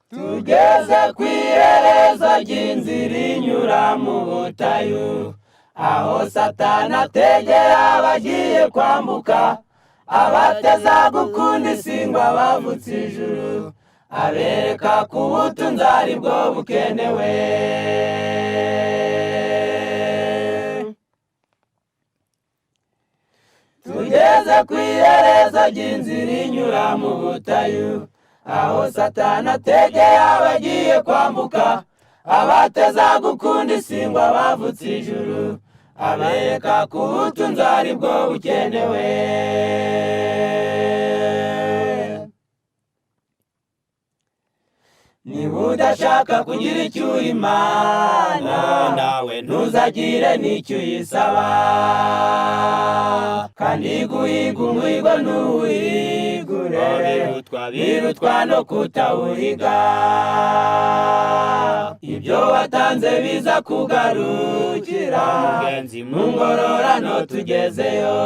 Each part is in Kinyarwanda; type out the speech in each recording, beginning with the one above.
tugeze ku iherezo ry'inzira inyura mu butayu, aho Satani ategera abagiye kwambuka, abateza gukunda isingwa bavutse ijuru, abereka ko ubutunzi ari bwo bukenewe. Tugeze ku iherezo ry'inzira inyura mu butayu, aho Satani ategera abagiye kwambuka, abateza gukunda isingwa bavutse ijuru, abereka ko ubutunzi ari bwo bukenewe. Niba udashaka kugira icyo uha Imana, nawe ntuzagire n'icyo uyisaba, kandi guhiga umuhigo ntuwihigure, birutwa no kutawuhiga. Ibyo watanze biza kugarukira, mu ngororano tugezeyo.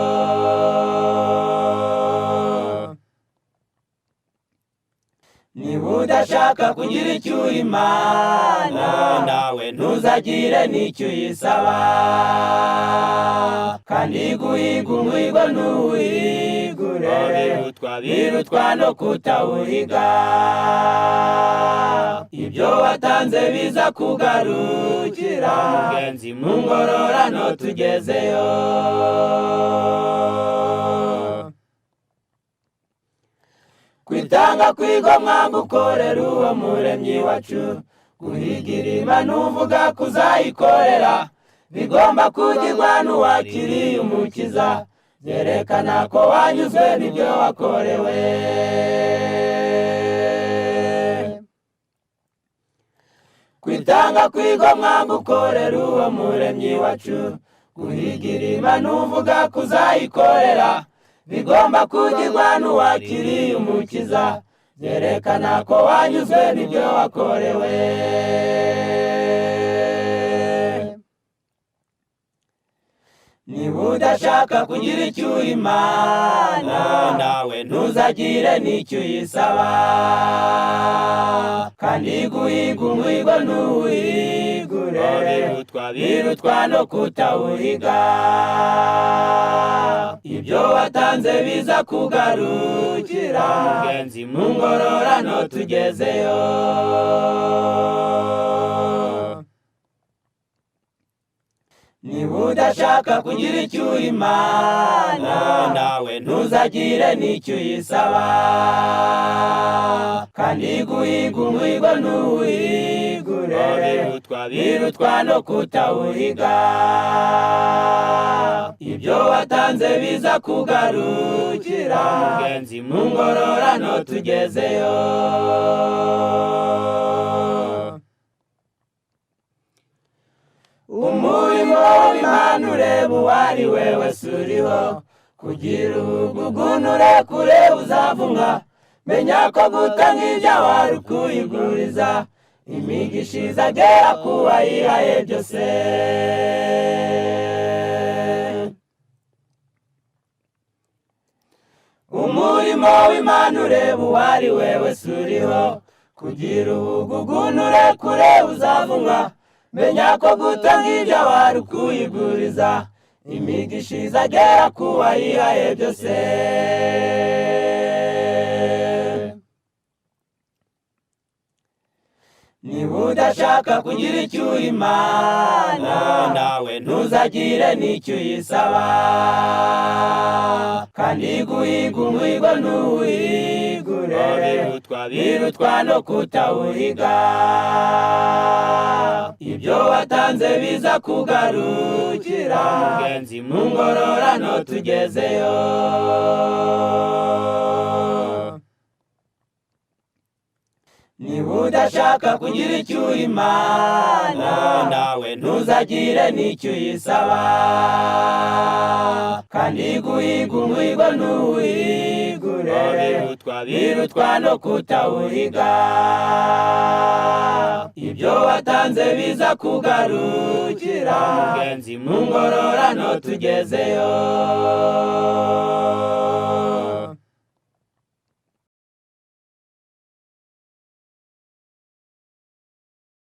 Niba udashaka kugira icyo uha Imana, nawe ntuzagire n'icyo uyisaba, kandi guhiga umuhigo ntuwihigure, birutwa no kutawuhiga. Ibyo watanze biza kugarukira, mu ngororano tugezeyo. Kwitanga kwigomwa gukorera uwo muremyi wacu, guhigira Imana uvuga kuzayikorera, bigomba kugirwa n'uwakiriye umukiza, byerekana ko wanyuzwe n'ibyo wakorewe. Kwitanga kwigomwa gukorera uwo muremyi wacu, guhigira Imana uvuga kuzayikorera, bigomba kugirwa n'uwakiriye umukiza, byerekana ko wanyuzwe n'ibyo wakorewe. Niba udashaka kugira icyo uha Imana, nawe ntuzagire n'icyo uyisaba, kandi guhiga umuhigo ntuwihigure, birutwa no kutawuhiga. Ibyo watanze biza kugarukira, mu ngororano tugezeyo. Niba udashaka kugira icyo uha Imana, nawe ntuzagire n'icyo uyisaba, kandi guhiga umuhigo ntuwihigure, birutwa no kutawuhiga. Ibyo watanze biza kugarukira, mu ngororano tugezeyo. Umurimo w'Imana ureba uwo ari we wese uriho, kugira ubugunure kure uzavumwa, menya ko gutanga ibyawe ari ukuyiguriza, imigisha izagera ku wayihaye byose. Umurimo w'Imana ureba uwo ari we wese uriho, kugira ubugunure kure uzavumwa, menya ko gutanga ibyawe ari ukuyiguriza, imigisha izagera ku wayihaye byose. Niba udashaka kugira icyo uha Imana, nawe ntuzagire n'icyo uyisaba, kandi guhiga umuhigo ntuwihigure, birutwa no kutawuhiga. Ibyo watanze biza kugarukira, mu ngororano tugezeyo. Niba udashaka kugira icyo uha Imana, nawe ntuzagire n'icyo uyisaba, kandi guhiga umuhigo ntuwihigure, birutwa no kutawuhiga. Ibyo watanze biza kugarukira, mu ngororano tugezeyo.